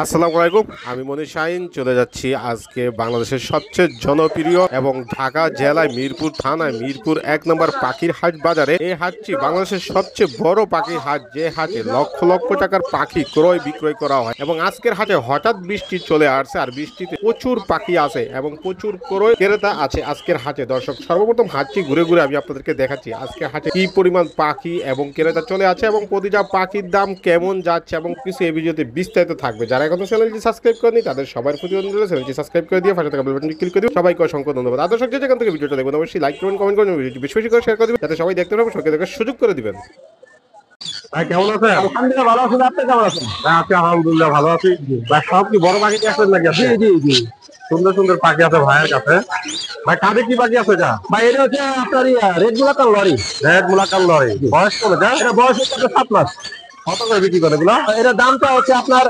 আসসালামু আলাইকুম, আমি মনির শাহিন চলে যাচ্ছি আজকে বাংলাদেশের সবচেয়ে জনপ্রিয় এবং ঢাকা জেলায় মিরপুর থানায় মিরপুর 1 নম্বর পাখির হাট বাজারে। এই হাটটি বাংলাদেশের সবচেয়ে বড় পাখির হাট, যে হাটে লক্ষ লক্ষ টাকার পাখি ক্রয় বিক্রয় করা হয়। এবং আজকের হাটে হঠাৎ বৃষ্টি চলে আসছে, আর বৃষ্টিতে প্রচুর পাখি আছে এবং প্রচুর ক্রয় ক্রেতা আছে আজকের হাটে। দর্শক, সর্বপ্রথম হাটটি ঘুরে ঘুরে আমি আপনাদেরকে দেখাচ্ছি আজকের হাটে কি পরিমাণ পাখি এবং ক্রেতা চলে আছে এবং প্রতিটা পাখির দাম কেমন যাচ্ছে এবং কিছু এই ভিডিওতে বিস্তারিত থাকবে। যারা এখনো চ্যানেলটি সাবস্ক্রাইব করেনি তাদের সবার প্রতি অনুরোধ রইল চ্যানেলটি সাবস্ক্রাইব করে দিয়ে পাশে থাকা বেল বাটনটি ক্লিক করে দিও। সবাইকে অসংখ্য ধন্যবাদ। আর দর্শক, যেখান থেকে ভিডিওটা দেখবেন অবশ্যই লাইক করবেন, কমেন্ট করবেন, ভিডিওটি বেশি বেশি করে শেয়ার করে দিবেন যাতে সবাই দেখতে পাবে, সবাইকে দেখার সুযোগ করে দিবেন। ভাই কেমন আছেন? আলহামদুলিল্লাহ ভালো আছেন, আপনি কেমন আছেন? আছি আলহামদুলিল্লাহ ভালো আছি। ভাই সব কি বড় পাখি আসেন নাকি? জি জি জি। সুন্দর সুন্দর পাখি আছে ভাইয়ের কাছে। ভাই কাঁধে কি পাখি আছে এটা? ভাই এটা হচ্ছে আপনার red Moluccan lory. Red Moluccan lory. বয়স কত এটা? এটা বয়স হচ্ছে আপনার 7 মাস। কত করে বিক্রি করে এগুলো? এটার দামটা হচ্ছে আপনার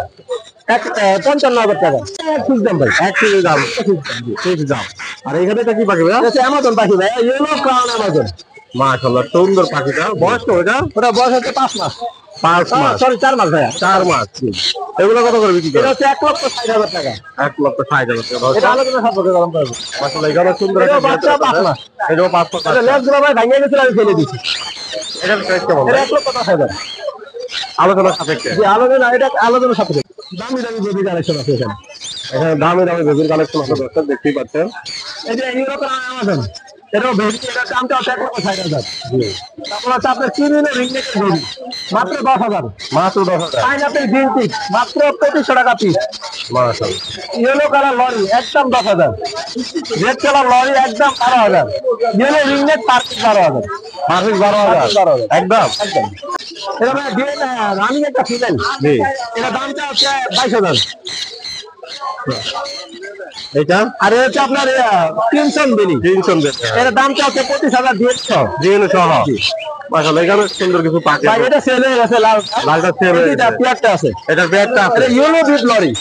55,000 টাকা। ঠিক দাম ভাই। এক কেজি দাম। ঠিক দাম। আর এখানে এটা কি পাখি ভাই? এটা হচ্ছে অ্যামাজন পাখি ভাই, ইয়েলো ক্রাউন অ্যামাজন। মাশাআল্লাহ সুন্দর পাখিটা। বয়স কত এটা? ওটা বয়স হচ্ছে 5 মাস। 5 মাস। সরি 4 মাস ভাইয়া। 4 মাস। এগুলো কত করে বিক্রি করে? এটা হচ্ছে 1,60,000 টাকা। 1,60,000 টাকা। এটা আলোচনা সাপোর্টে গরম পাবো। মাশাআল্লাহ এখানে সুন্দর একটা বাচ্চা 5 মাস। এটাও 5 মাস। এটা লেজগুলো ভাই ভাঙিয়ে গেছিল, আমি ফেলে দিছি। এটার প্রাইস কেমন? এটা 1,10,000। আলোচনা সাপেক্ষে। জি আলোচনা, এটা আলোচনা সাপোর্টে। দামি দামি বেবি কালেকশন আছে এখানে। এখানে দামি দামি বেবির কালেকশন আছে দর্শক, দেখতেই পাচ্ছেন। এই যে ইউরো ক্রাউন অ্যামাজন। এটাও বেবি, এটার দামটা হচ্ছে 1,60,000। তারপর হচ্ছে আপনার কিমিনো রিংনেকের বেবি, মাত্র 10,000। মাত্র 10,000। পাইনাপেল গ্রিন টিক মাত্র 2,500 টাকা পিস। মাশাআল্লাহ। ইয়েলো কালার লরি একদম 10,000। রেড কালার লরি একদম 12,000। Yellow ringneck per piece 12,000। মাসিক 12,000 একদম। একদম। এটা মানে ডিএন রানিং একটা ফিমেল। জি। এটা দামটা হচ্ছে 22,000। এটা আর এটা হচ্ছে আপনার ক্রিমসন বেলি। তিনশো এটার দামটা হচ্ছে 25,000 ডিএক্স। জিএন সহ। মাশাআল্লাহ এখানে সুন্দর কিছু পাখি ভাই আছে। এটা সেল হয়ে গেছে, লাল লালটা sell হয়ে এটা গেছে। পেয়ারটা আছে। এটার ব্যাগটা আছে। এটা ইয়েলো বিট লরি।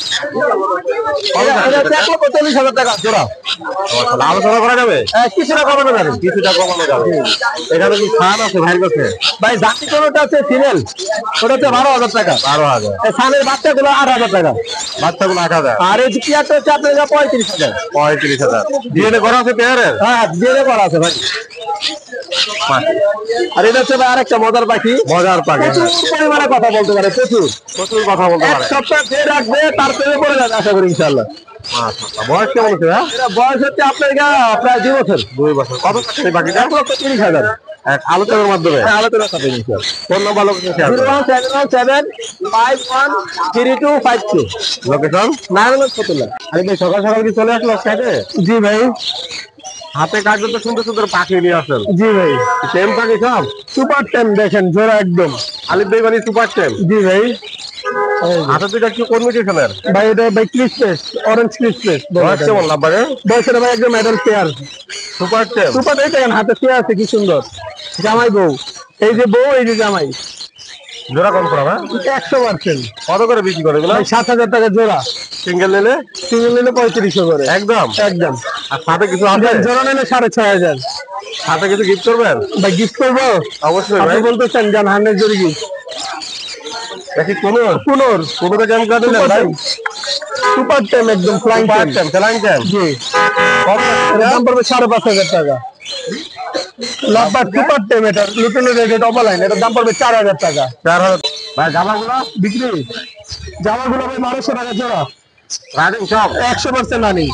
এটা হচ্ছে 1,40,000 টাকা জোড়া। মাশাআল্লাহ আলোচনা করা যাবে? কিছুটা কমানো যাবে। কিছুটা কমানো যাবে। এখানে কি খান আছে ভাইয়ের কাছে? ভাই জাতি কোনটা হচ্ছে ফিমেল, ওটা হচ্ছে 12,000 টাকা। 12,000। এই সানের বাচ্চাগুলো 8,000 টাকা। বাচ্চাগুলো 8,000। আর এই পেয়ারটা হচ্ছে আপনার 35,000। 35,000। জিএন করা আছে পেয়ারের? হ্যাঁ জেনে করা আছে ভাই। আর এটা হচ্ছে ভাই আরেকটা মজার পাখি। মজার পাখি। প্রচুর পরিমাণে কথা বলতে পারে, প্রচুর। প্রচুর কথা বলতে এক পারে। সপ্তাহ যে রাখবে তার প্রেমে পড়ে যাবে আশা করি ইনশাআল্লাহ। মাশাআল্লাহ বয়স কেমন আছে ভাই? এটা বয়স হচ্ছে আপনার প্রায় 2 বছর। 2 বছর। কত টাকা এই পাখিটা? 1,30,000। এক আলোচনার মাধ্যমে। আলোচনা সাথে ইনশাআল্লাহ। ফোন নাম্বার লোকেশন শেয়ার করুন। 01717513252। লোকেশন নারায়ণগঞ্জ ফতুল্লা। আরে ভাই সকাল সকাল কি চলে আসলো সাইডে? জি ভাই। হাতে কাজ তো সুন্দর সুন্দর পাখি নিয়ে আসেন। জি ভাই। সেম পাখি সব? সুপার টেম দেখেন, জোড়া একদম। আলিফ ভাই মানে সুপার টেম। জি ভাই। হাতে দুইটা কি কোন মিউটেশনের? ভাই এটা ভাই ক্রিসপেস, অরেঞ্জ ক্রিসপেস। বয়স কেমন লাভবারে? বয়সের ভাই একদম মেডাল পেয়ার। সুপার টেম। সুপার দেখেন হাতে পেয়ার আছে কি সুন্দর। জামাই বউ, এই যে বউ, এই যে জামাই। জোড়া কম করা ভাই? 100%। কত করে বিক্রি করে এগুলো? ভাই 7,000 টাকা জোড়া। সিঙ্গেল নিলে? সিঙ্গেল নিলে 3500 করে। একদম একদম। আর সাথে কিছু আছে? জোড়া নিলে 6,500। সাথে কিছু গিফট করবেন? ভাই গিফট করবো? অবশ্যই আপনি ভাই। বলতেছেন জান হান্নের জোড়ি গিফট। দেখি কোনোর পুনর কোনোটা কেমন কাটে না ভাই? সুপার টেম একদম ফ্লাইং সুপার টেম। টেম ফ্লাইং টেম। জি। কত এর দাম পড়বে 5,500 টাকা। লাভবার সুপার টেম, এটা লুটেনের রেট অফলাইন, এটার দাম পড়বে 4,000 টাকা। 4,000। ভাই জামাগুলো বিক্রি জামাগুলো ভাই 1,200 টাকা জোড়া। রানিং সব? 100% রানিং।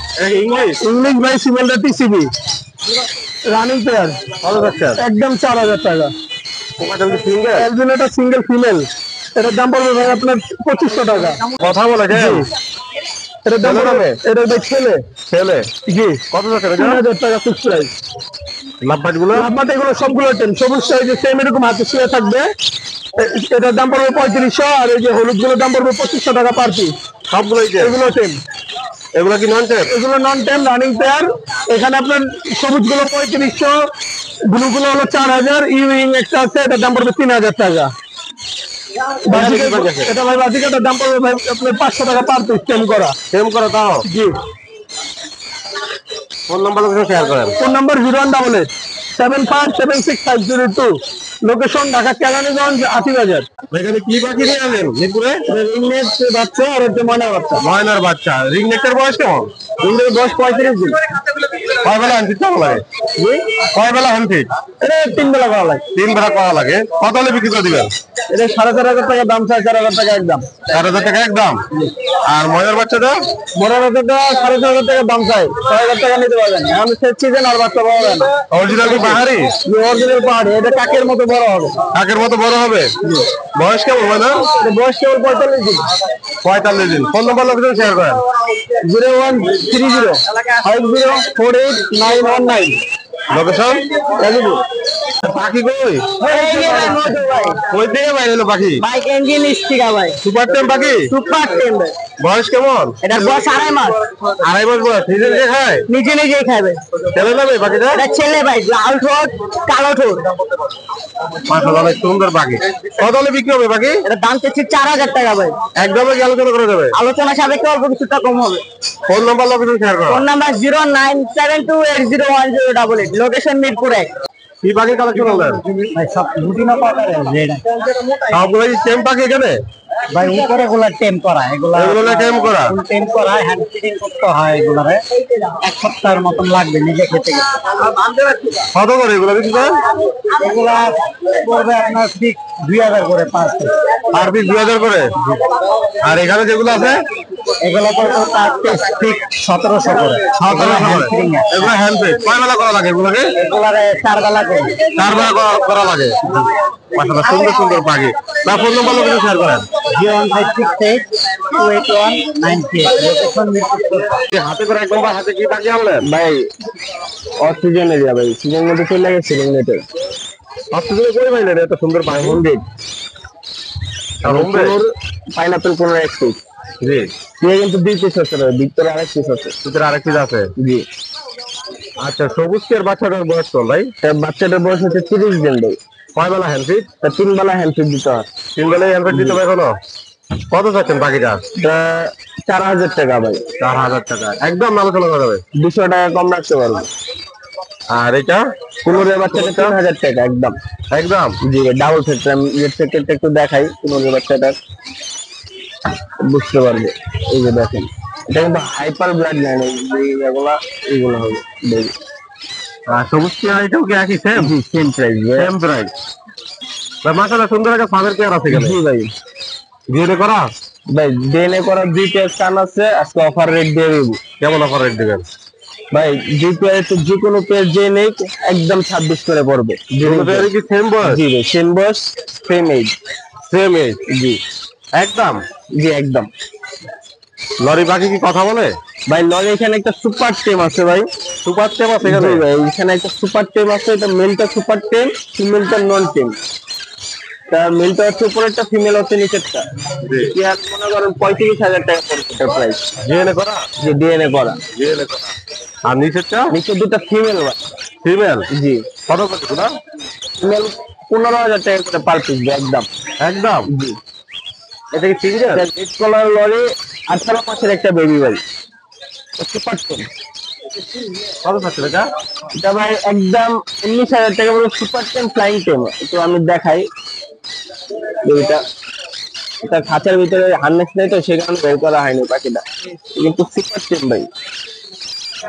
ইংলিশ? ইংলিশ ভাই সিমেন্টের টিসিবি রানিং পেয়ার। কত যাচ্ছে? একদম 4,000 টাকা। ওটা কি সিঙ্গেল? অ্যালবিনোটা সিঙ্গেল ফিমেল, এটার দাম পড়বে ভাই আপনার 2,500 টাকা। কথা বলে যে এটার দাম পড়বে, এটার ভাই ছেলে। ছেলে জি। কত যাচ্ছে? 3,000 টাকা ফিক্স প্রাইস। লাভবাট গুলো? লাভবাট এগুলো সবগুলো টেন, সবুজ সাইজে সেম এরকম হাতে শুয়ে থাকবে। এটার দাম পড়বে 3500। আর এই যে হলুদ গুলোর দাম পড়বে 2,500 টাকা পার পিস। সবগুলোই যে এগুলো টেন। এগুলো কি নন টেপ? এগুলো নন টেন রানিং পেয়ার। এখানে আপনার সবুজ গুলো 3500, ব্লু গুলো হলো 4,000। ইউইং একটা আছে, এটার দাম পড়বে 3,000 টাকা। এটা ভাই বাজিকাটার দাম পড়বে ভাই আপনার 500 টাকা পার পিস টেম করা। সেম করো তাও? জি। ফোন নাম্বার লোকেশন শেয়ার করেন। Phone number 01887576502। Location Dhaka Keraniganj Atibazar. এখানে কি পাখি নিয়ে আনেন মিরপুরে? রিংনেট বাচ্চা আর হচ্ছে ময়না বাচ্চা। ময়নার বাচ্চা। রিংনেটের বয়স কেমন? রিংনেটের বয়স 35 দিন। কয় বেলা হান্টিট কেমন লাগে? কয় বেলা হান্টিট? এটা 3 বেলা করা লাগে। 3 বেলা করা লাগে। কত হলে বিক্রি করে দিবেন? এটা 4,500 টাকা দাম, 4,000 টাকা একদম। 4,000 টাকা একদম। আর ময়নার বাচ্চাটা? বড় বাচ্চাটা 4,500 টাকা দাম চাই, 6,000 টাকা নিতে পারবেন। এখন শেষ সিজন আর বাচ্চা পাওয়া যায় না। অরিজিনাল কি পাহাড়ি? অরিজিনাল পাহাড়ি। এটা কাকের মতো বড় হবে। কাকের মতো বড় হবে। বয়স কেমন ময়নার? এটা বয়স কেবল 45 দিন। 45 দিন। ফোন নাম্বার লোকেশন শেয়ার করেন। 0130 5048 919। লোকেশন? রাজীবপুর। পাখি কই? কই থেকে বাইরে এলো পাখি? বাইক ইঞ্জিন স্টিকা ভাই। সুপার টেম পাখি? সুপার টেম ভাই। বয়স কেমন? এটা বয়স 2.5 মাস। 2.5 মাস বয়স। নিজে নিজে খায়? নিজে নিজেই খাবে। ছেলে নামে পাখিটা? এটা ছেলে ভাই, লাল ঠোঁট কালো ঠোঁট। মাশাআল্লাহ, অনেক সুন্দর পাখি। কত হলে বিক্রি হবে পাখি? এটা দাম চাচ্ছি 4,000 টাকা ভাই। একদমই কি আলোচনা করা যাবে? আলোচনা সাপেক্ষে অল্প কিছুটা কম হবে। ফোন নাম্বার লোকেশন শেয়ার করো। Phone number 0972801088। লোকেশন মিরপুর 1। কি পাখি কালেকশন হলেন? ভাই সব রুটিনা পাকারে রেড। সবগুলো কি টেম পাখি এখানে? ভাই উপরে গুলা টেম করা, এগুলা টেম করা? টেম করা, হ্যান্ড ফিডিং করতে হয় এগুলারে। 1 সপ্তাহের মতন লাগবে নিজে খেতে গেলে। কত করে এগুলো বিক্রি করেন? এগুলা পড়বে আপনার ঠিক 2,000 করে পার পিস। পার পিস 2,000 করে। আর এখানে যেগুলো আছে এগুলা পড়বে পার পিস ঠিক 1,700 করে। 1700 করে। এগুলো হ্যান্ড ফিড। কয় বেলা করা লাগে এগুলোকে? এগুলারে 4 বেলা করে। 4 বেলা করা লাগে। মাশাআল্লাহ, সুন্দর সুন্দর পাখি। না ফোন নাম্বার লোকেশন শেয়ার করেন। 01568281938। লোকেশন মিরপুর। হাতে করে একদম হাতে কি পাখি আনলেন? ভাই অক্সিজেন এরিয়া ভাই, সিজন মধ্যে চলে গেছে রিংনেটের। অক্সিজেনে কই পাইলেন এত সুন্দর পাখি? Pineapple 15 piece. জি। দিয়ে কিন্তু 2 পিস আছে ভাই, ভিতরে আরেক পিস আছে। ভিতরে আরেক পিস আছে। জি। আচ্ছা, সবুজ টিয়ার বাচ্চাটার বয়স কত ভাই? তার বাচ্চাটার বয়স হচ্ছে 30 দিন ভাই। কয় বেলা হ্যান্ড ফিড? তা 3 বেলা হ্যান্ডফিড দিতে হয়। 3 বেলায় হ্যান্ড ফিড দিতে হবে এখনো? কত চাচ্ছেন পাখিটা? তা 4,000 টাকা ভাই। 4,000 টাকা। একদম আলোচনা করা যাবে। 200 টাকা কম রাখতে পারবো। আর এটা? কুনুরের বাচ্চাটা 3,000 টাকা একদম। একদম। জি ডাবল সেট। আমি সেটটা একটু দেখাই। কুনুরের বাচ্চাটা বুঝতে পারবে। এই যে দেখেন, এটা কিন্তু হাইপার ব্লাড লাইন। এইগুলো হবে বেবি। আর সবুজ টিয়ার এটাও কি একই সেম? জি সেম প্রাইস ভাই। Same price. ভাই মাশাআল্লাহ, সুন্দর একটা ফাদার পেয়ার আছে এখানে। জি ভাই। ভিডিও করা? ভাই ডিএনএ করা 2 পেয়ার কান আছে। আজকে অফার রেট দিয়ে দেব। কেমন অফার রেট দিবেন? ভাই 2 পেয়ার তো যে কোনো পেয়ার যে নেই একদম 26 করে পড়বে। দুটো পেয়ারে কি সেম বয়স? জি ভাই সেম বয়স, সেম এজ। Same age. জি একদম। জি একদম। লরি পাখি কি কথা বলে? ভাই লরি এখানে একটা সুপার টেম আছে ভাই। সুপার টেম আছে এখানে? জি ভাই এখানে একটা সুপার টেম আছে। এটা মেলটা সুপার টেম, ফিমেলটা নন টেম। তা মেলটা হচ্ছে উপরেরটা, ফিমেল হচ্ছে নিচেরটা। জি। কি আর মনে করেন 35,000 টাকা পড়বে এটার প্রাইস। ডিএনএ করা? জি ডিএনএ করা। ডিএনএ করা। আর নিচেরটা? নিচে দুটো ফিমেল ভাই। ফিমেল? জি কত করে এগুলা? ফিমেল 15,000 টাকা করে পার পিস একদম। একদম। জি এটা কি সিঙ্গেল? রেড কালার লরি 18 মাসের একটা বেবি ভাই। সুপার টেম। কত চাচ্ছেন এটা? এটা ভাই একদম 19,000 টাকা বলে সুপার টেম ফ্লাইং টেম। তো আমি দেখাই বেবিটা। এটা খাঁচার ভিতরে হার্নেস নেই তো সে কারণে বের করা হয়নি পাখিটা, কিন্তু সুপার টেম ভাই।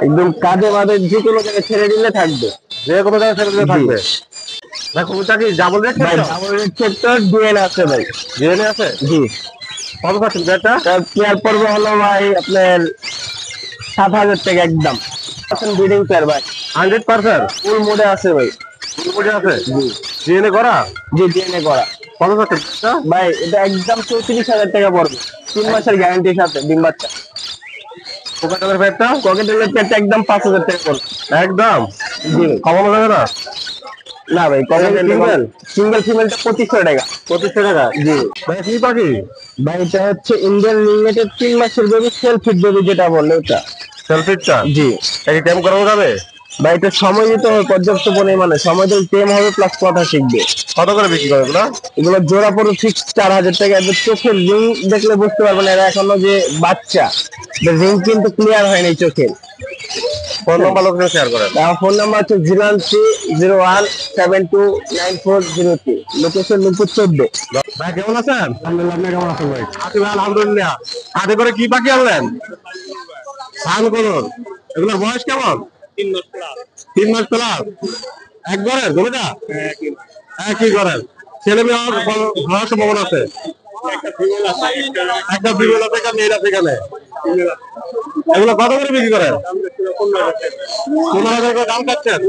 একদম কাঁধে মাঝে যে কোনো জায়গায় ছেড়ে দিলে থাকবে। যে কোনো জায়গায় ছেড়ে দিলে থাকবে। দেখো ওটা কি ডাবল রেট? ভাই ডাবল রেড সেক্টর ডিএনএ আছে ভাই। ডিএনএ আছে? জি। কত চাচ্ছেন এটা? তার পেয়ার পড়বে হলো ভাই আপনার 7,000 টাকা একদম। ব্রিডিং পেয়ার ভাই, 100% ফুল মোডে আছে ভাই। ফুল আছে? জি ডিএনএ করা? জি ডিএনএ করা। কত চাচ্ছেন এটা? ভাই এটা একদম 34,000 টাকা পড়বে। 3 মাসের গ্যারান্টির সাথে ডিম বাচ্চা। কোকাটেলের পেটটা? ককেটেলের পেয়ারটা একদম 5,000 টাকা পড়বে। একদম। জি কমানো যাবে না? না ভাই ককেটেল Single? সিঙ্গেল ফিমেলটা 2,500 টাকা। 2500 টাকা? জি ভাই কি পাখি? ভাই এটা হচ্ছে ইন্ডিয়ান রিংনেটের 3 মাসের বেবি, সেলফ ফিড বেবি যেটা বলে ওটা। সেলফিটটা? জি এই টেম করানো যাবে? ভাই এটা সময় দিতে হবে পর্যাপ্ত পরিমাণে। সময় দিলে টেম হবে প্লাস কথা শিখবে। কত করে বিক্রি করে এগুলো? এগুলো জোড়া পড়ে ফিক্স 4,000 টাকা। এদের চোখের রিং দেখলে বুঝতে পারবেন এরা এখনো যে বাচ্চা, রিং কিন্তু ক্লিয়ার হয়নি চোখের। ফোন নাম্বার লোকেশন শেয়ার করেন। আমার ফোন নাম্বার হচ্ছে 01301729403, লোকেশন নূপুর 14। ভাই কেমন আছেন? আলহামদুলিল্লাহ, আপনি কেমন আছেন ভাই? আছি ভাই আলহামদুলিল্লাহ। হাতে করে কি পাখি আনলেন? সানকোনর। এগুলোর বয়স কেমন? 3 মাস প্লাস। একবারের দুটোটা একই করেন। ছেলে মেয়ে হওয়ার সম্ভাবনা আছে? একটা ফিমেল আছে, একটা মেয়ে আছে এখানে। এগুলো কত করে বিক্রি করেন? 15,000 করে দাম চাচ্ছেন?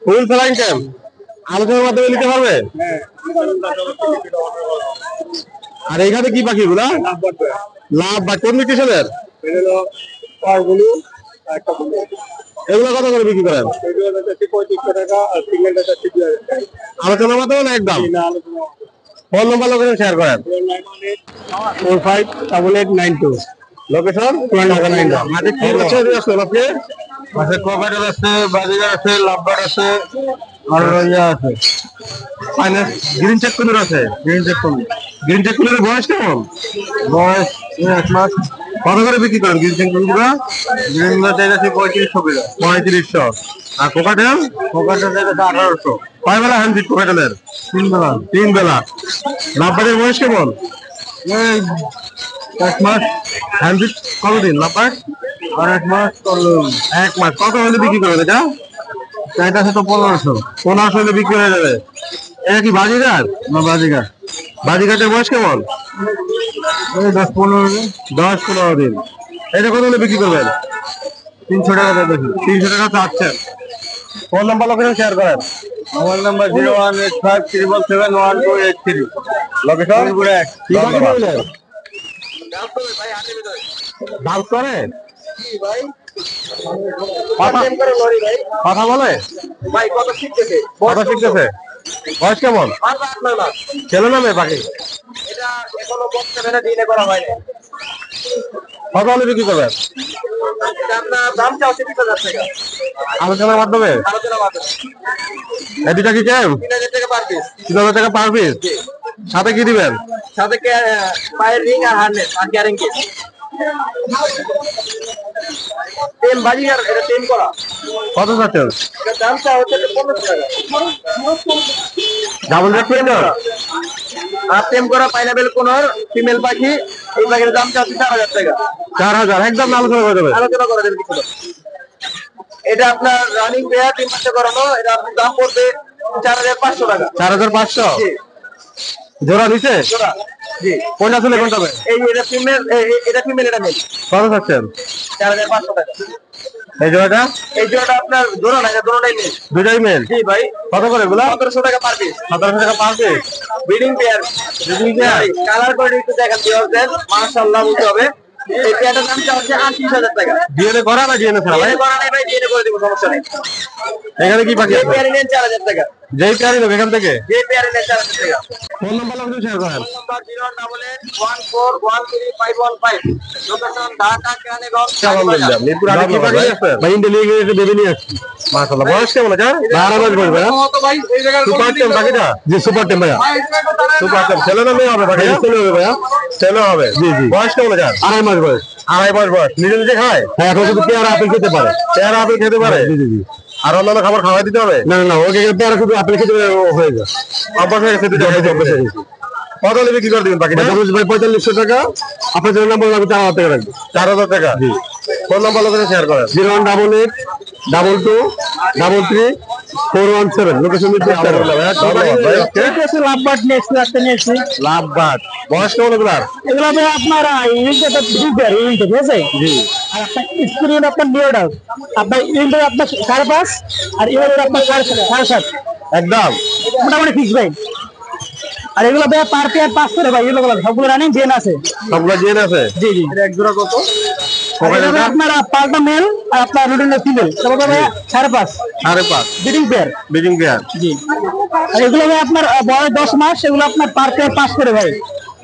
ফুল ফ্লাইং টাইম আলোচনার মাধ্যমে নিতে পারবে? আর এইখানে কি পাখি গুলা? লাভ বা কোন নিউট্রিশনের? এগুলো কত করে বিক্রি করেন? আলোচনার মাধ্যমে না একদম? ফোন নাম্বার লোকেশন শেয়ার করেন। 458892, লোকেশন ঢাকা 9। মাঝে কি আছে আপনি? মাঝে কোকাটেল আছে, বাজিগার আছে, লাভবার্ড আছে, আর ইয়া আছে ফাইনাল গ্রিন চেক কুলির আছে। গ্রিন চেক কুলির বয়স কেমন? বয়স 1 মাস। কত করে বিক্রি করেন গ্রিন চেক কুলিগুলো? গ্রিন চাইছে 3500। আর কোকাটেল? কোকাটেল চাইছে 1800। কয় বেলা হ্যান্ড ফিট কোকাটেলের? 3 বেলা। লাভবার্ডের বয়স কেমন? 1 মাস। হ্যান্ড ফিট কতদিন লাভবার্ড? আর 1 মাস। 1 মাস। কত হলে বিক্রি করেন এটা? এটা আছে তো 1500 হলে বিক্রি হয়ে যাবে। এটা কি বাজিগার? না বাজিগার। বাজিগারের বয়স কেমন? 10-15 দিন। এটা কত হলে বিক্রি করবেন? 300 টাকা দেখি। 300 টাকা চাচ্ছেন। ফোন নাম্বার লোকেশন শেয়ার করেন। Mobile number 01857771283। লোকেশন কি বাকি বললেন? ডাল করে? কথা বলে? কথা শিখতেছে। বয়স কেমন? ছেলে না মেয়ে পাখি? কত হলে বিক্রি করবেন? আলোচনার মাধ্যমে? এই দুটা কি কেম? 3000 টাকা পার পিস। সাথে কি দিবেন? সাথে পায়ের রিং আর হারনেস আর গ্যারিং কেস। টেম বাজিগার, এটা টেম করা। কত চাচ্ছেন? এটা দামটা হচ্ছে 1500 টাকা। ডাবল রেট পেন্টার আর টেম করা পাইনাপেল কোনর ফিমেল পাখি, এই পাখির দামটা হচ্ছে 4000 টাকা। 4000 একদম আলোচনা করে দেবে। আলোচনা করে দেন কিছু। এটা আপনার রানিং পেয়ার 3 মাসে করানো, এটা আপনার দাম পড়বে 4500 টাকা। 4500 জি জোড়া নিচে? জোড়া। জি কোনটা ছিল কোনটা হবে? এই এটা ফিমেল, এটা ফিমেল, এটা মেল। কত চাচ্ছেন? 4500 টাকা। এই জোড়াটা? এই জোড়াটা আপনার জোড়া না, এটা জোড়াটাই মেল। দুটাই মেল? জি ভাই। কত করে এগুলা? 1700 টাকা পার পিস। 1700 টাকা per piece. Breeding pair. Colour quality একটু দেখেন ভিউয়ারদের, মাশাআল্লাহ বলতে হবে। এই পেয়ারটার দামটা হচ্ছে 38000 টাকা। ডিএনএ করা না ডিএনএ ছাড়া ভাই? ডিএনএ করা নেই ভাই, ডিএনএ করে দিব, সমস্যা নেই। এখানে কি পাখি এই আছে? পেয়ারে নেন 4000 টাকা। যেই পেয়ারই লোক এখান থেকে? যে পেয়ারে নেন 4000 টাকা। ফোন নাম্বার লোকেশন শেয়ার করেন। Number 08814135515, location Dhaka Keraniganj. আলহামদুলিল্লাহ। মিরপুর আগে কি পাখি আছে? ভাই ইন্ডিয়া লিগে এসে বেবি নিয়ে আসছি। মাশাআল্লাহ। বয়স কেমন এটা? 12 মাস বয়স ভাই। সুপার টেম পাখিটা? জি সুপার টেম ভাইয়া। সুপার টেম ছেলে না মেয়ে হবে পাখি? ছেলে হবে ভাইয়া। ছেলে হবে। জি জি। বয়স কেমন এটা? 2.5 মাস বয়স। 2.5 মাস বয়স। নিজে নিজে খায়? হ্যাঁ, এখন শুধু পেয়ারা আপেল খেতে পারে। পেয়ারা আপেল খেতে পারে? জি জি জি। আর অন্যান্য খাবার খাওয়াই দিতে হবে? না না, ওকে পেয়ারা শুধু আপেল খেতে হয়ে যায়। অভ্যাস হয়ে গেছে দুটো অভ্যাস হয়ে গেছে। কত হলে বিক্রি করে দিবেন পাখিটা? ভাই 4500 টাকা। আপনার জন্য নাম্বার আমি 4000 টাকা রাখবো। 4000 টাকা? জি। ফোন নাম্বার লোকেশন শেয়ার করেন। 01882234117, লোকেশন দিতে হবে। লাভবার্ড নেক্সট একটা নিয়েছি। লাভবার্ড। বয়স কেমন এগুলার? এগুলো ভাই আপনার ইউনিটটা দুইবার ইউনিট, ঠিক আছে? জি। আর আপনার স্ক্রিন আপনার নিউডাল, আপনার ইউনিট আপনার 5.5 আর ইউনিট আপনার 7.5 একদম মোটামুটি ফিক্স ভাই। আর এগুলো ভাই পার পেয়ার 5 করে ভাই, এগুলো সবগুলো রানিং জেন আছে। সবগুলো জেন আছে? জি জি। এক জোড়া কত? আপনার পাল্টা মেল আর আপনার রুটিন ফিমেল, সব ভাই 5.5 ব্রিডিং পেয়ার। Breeding pair? জি। আর এগুলো ভাই আপনার বয়স 10 মাস, এগুলো আপনার পার পেয়ার 5 করে ভাই।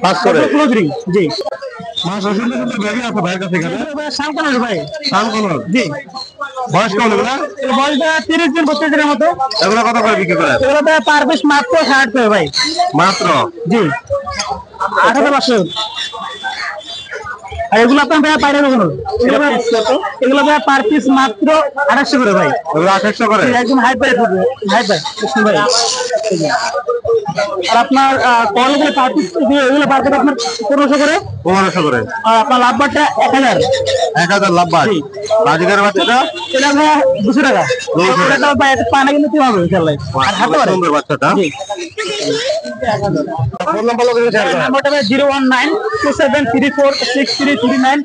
5 করে ক্লোজিং। জি। মাশাআল্লাহ, সুন্দর সুন্দর বেবি আছে ভাইয়ের কাছে এখানে। সানকোনর ভাই। সানকোনর? জি। বয়স কেমন এগুলা? এর বয়স 30 দিন 32 দিনের মতো। এগুলা কত করে বিক্রি করেন? এগুলো ভাই পার পিস মাত্র 60 করে ভাই। মাত্র? জি। 18 মাসের। আর এগুলো আপনার ভাইয়া পায়রা কখনো এগুলো ভাইয়া পার পিস মাত্র 2800 করে ভাই। এগুলো 2800 করে। একদম হাই পাই থাকবে, হাই পাই ভাই। আর আপনার কলগুলো পার পিস এগুলো পার পিস আপনার 1500 করে। 1500 করে। আর আপনার লাভবারটা 1000। 1000 লাভবাট। বাজিকার বাচ্চাটা এটা ভাইয়া 200 টাকা। 200 টাকা ভাই এটা পানা কিন্তু কি হবে ইনশাআল্লাহ। আর হাতে পারে সুন্দর বাচ্চাটা। জি। ফোন নাম্বার লোকেশন শেয়ার করেন। নাম্বারটা ভাই 01927346339,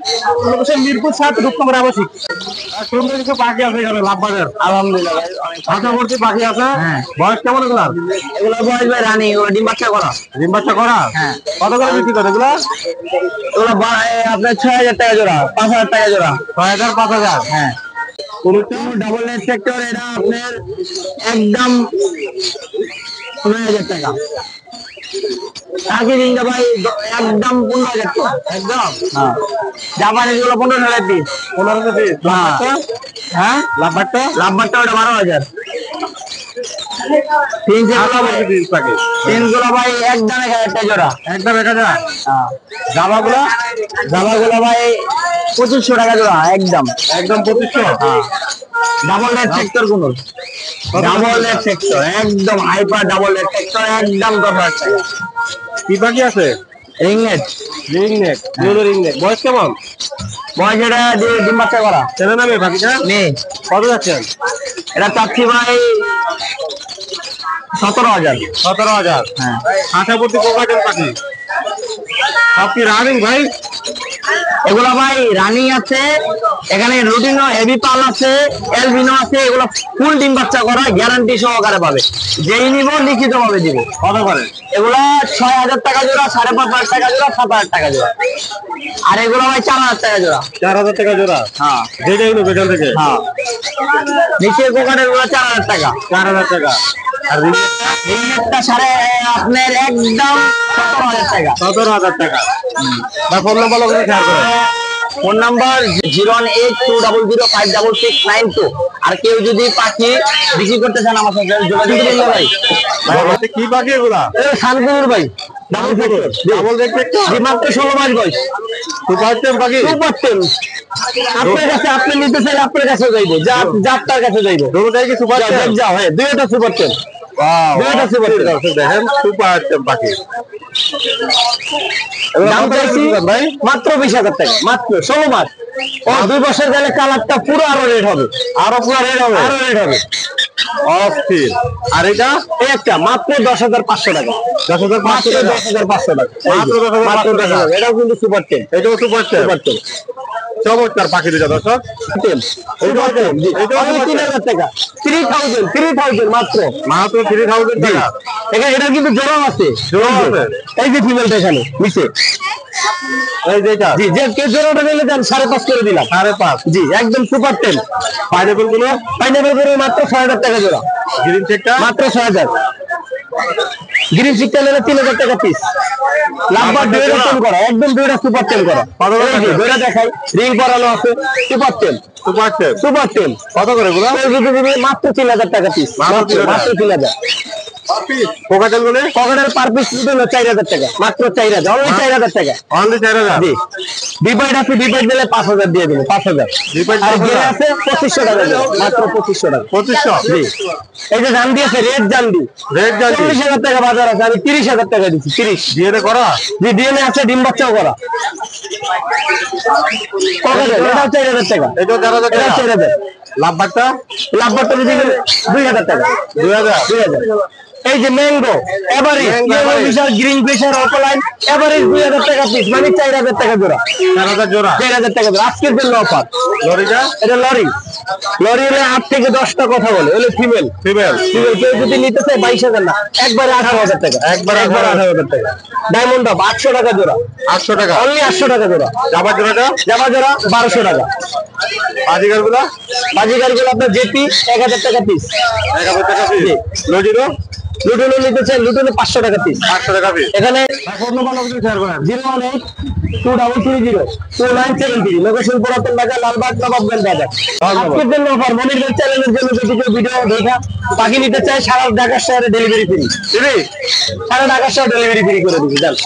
লোকেশন মিরপুর 7 রূপনগর আবাসিক। আর সুন্দর কিছু পাখি আছে এখানে লাভবাটের। আলহামদুলিল্লাহ ভাই অনেক পাশাপাশি পাখি আছে। বয়স কেমন এগুলার? এগুলো বয়স ভাই রানী, ওগুলো ডিম বাচ্চা করা। ডিম বাচ্চা করা? হ্যাঁ। কত করে বিক্রি করে এগুলা? এগুলো আপনার 6000 টাকা জোড়া, 5000 টাকা জোড়া। 6000 5000। হ্যাঁ। কোন ডাবল নেট সেক্টর এটা আপনার একদম 9000 টাকা। আগে দিন ভাই একদম 15000 টাকা একদম। হ্যাঁ। জাপানিজ গুলো 15,000 পিস। 1500 পিস। লাভবাটটা? হ্যাঁ লাভবাটটা? লাভবারটা ওটা 12,000। পিস পাখি। তিনগুলো ভাই একদম 1000 টাকা জোড়া। একদম 1000। হ্যাঁ। জামাগুলো? জামাগুলো ভাই 2500 টাকা জোড়া একদম। একদম 2500। ডাবল নেট সেক্টর গুলো, ডাবল নেট সেক্টর একদম হাইপার ডাবল নেট সেক্টর একদম 10,000 টাকা। কি পাখি আছে? রিংনেট, রিংনেক, ব্লু রিংনেক। বয়স কেমন? বয়স এটা দিয়ে ডিম বাচ্চা করা ছেলে নামে পাখিটা? মেয়ে। কত যাচ্ছেন? এটা চাচ্ছি ভাই 17,000। 17,000। হ্যাঁ। আশাপতি কোকাটেল পাখি। সব কি রানিং ভাই? এগুলো ভাই রানিং আছে, এখানে রুটিনো হেভি পাল আছে, এলবিনো আছে, এগুলো ফুল ডিম বাচ্চা করা গ্যারান্টি সহকারে পাবে। যেই নিব লিখিত ভাবে দিব। কত করে? এগুলো 6,000 টাকা জোড়া, 5,500 টাকা জোড়া, 7,000 টাকা জোড়া। আর এগুলো ভাই 4,000 টাকা জোড়া। 4000 টাকা জোড়া। হ্যাঁ যেটাই নেবে এখান থেকে। হ্যাঁ। নিচের কোকাটের গুলো 4,000 টাকা। 4000 টাকা। আর রিংনেটটা সাড়ে আপনার একদম 17,000 টাকা। 17,000 টাকা। বা ফোন নাম্বার লোকেশন শেয়ার করেন। Phone number 01820056692। আর কেউ যদি পাখি বিক্রি করতে চান আমার সাথে যোগাযোগ করুন ভাই। ভাই কি পাখি এগুলা? শানপুর ভাই, ডাবল দেখতে একটু মাত্র 16 মাস বয়স। সুপার টেম পাখি। সুপার টেন আপনার কাছে, আপনি নিতে চাইলে আপনার কাছে যাইবো, যার তার কাছে যাইবো। দুটোটাই কি সুপার টেম? যাও হ্যাঁ, দুইটা সুপার টেন। দুইটা সুপার টেন। দেখেন সুপার টেম পাখি। দাম চাইছি ভাই মাত্র 20,000 টাকা, মাত্র 16 মাস। ও 2 বছর গেলে কালারটা পুরো আরো রেড হবে, আরো পুরো রেড হবে। আরো রেড হবে। অস্থির। আর এটা এই একটা মাত্র 10,500 টাকা। 10,500 টাকা। 10,500 টাকা। মাত্র 10,500 টাকা। এটাও কিন্তু সুপার টেন। এটাও সুপার টেম। Super ten. চমৎকার পাখি দুটো দর্শক। টেন। সুপার টেম। এটাও 3,000 টাকা। 3,000 মাত্র। মাত্র 3000 টাকা। এখানে এটা কিন্তু জোড়াও আছে। জোড়াও আছে। এই যে ফিমেলটা এখানে নিচে। এই যে এটা জি, যে কে জোড়াটা নিলে দেন 5.5 করে দিলাম। 5.5। জি, একদম সুপার টেন। পাইনাপেল গুলো? পাইনাপেল করে মাত্র 6,000 টাকা জোড়া। গ্রিন চেকটা? মাত্র 6,000। গ্রিন চিকটা নিলে 3,000 টাকা পিস। লাম্বার দুইটা টেন করা, একদম দুইটা সুপার টেন করা। এই যে দুইটা দেখাই, রিং পরানো আছে, সুপার টেন। সুপার টেম। সুপার টেন কত করে এগুলো? মাত্র 3,000 টাকা পিস। মাত্র মাত্র 3,000। কোকাটেল গুলো? পকেটের পার পিস নিতে 4,000 টাকা, মাত্র 4,000। অনলি 4,000 টাকা। অনলি 4000। জি, বিপাইড আছে, বিপাইড দিলে 5,000 দিয়ে দিলে 5,000। বিপাইড আর 5,000 গিয়ে আছে 2,500 টাকা দিলে, মাত্র 2,500 টাকা। 2500। জি, এই যে জান্ডি আছে, রেড জান্ডি, রেড জালি 40,000 টাকা বাজার আছে, আমি 30,000 টাকা দিচ্ছি। 30। দিয়ে করা? জি, ডিএনএ আছে, ডিম বাচ্চাও করা। পকেটের এটাও 4,000 টাকা। এটাও 4000 এটাও টাকা। 4,000। লাভবারটা? লাভবারটা যদি 2,000 টাকা। 2000। 2,000। এই যে mango average, Mango yellow average। Fischer, green Fischer, opaline average 2,000 টাকা পিস, মানে 4,000 টাকা জোড়া। 4000 জোড়া। 4,000 টাকা জোড়া আজকের জন্য অফার। লরিটা? এটা লরি। লরি হলে 8 থেকে 10টা কথা বলে, হলে ফিমেল। ফিমেল। ফিমেল কেউ যদি নিতে চায় 22,000 না, একবারে 18,000 টাকা। একবারে 18,000 টাকা। ডায়মন্ড আপ 800 টাকা জোড়া, 800 টাকা। অনলি 800 টাকা জোড়া। জাবার জোড়াটা? জামা জোড়া 1,200 টাকা। বাজিগার গুলা? বাজিগার গুলো আপনার জেপি 1,000 টাকা পিস। 1000 টাকা পিস। লজিরো? লুটুনো নিতে চাই, লুটুনো 500 টাকা পিস। 800 টাকা পিস। এখানে ফোন নাম্বার লোকেশন শেয়ার করেন। 01823022973, লোকেশন পুরাতন ঢাকা, লালবাগ, নবাবগঞ্জ বাজার। আজকের জন্য অফার, মনির ভাই চ্যানেলের জন্য যদি কেউ ভিডিও দেখা পাখি নিতে চায়, সারা ঢাকা শহরে ডেলিভারি ফ্রি। সারা ঢাকা শহরে ডেলিভারি ফ্রি করে দিচ্ছি।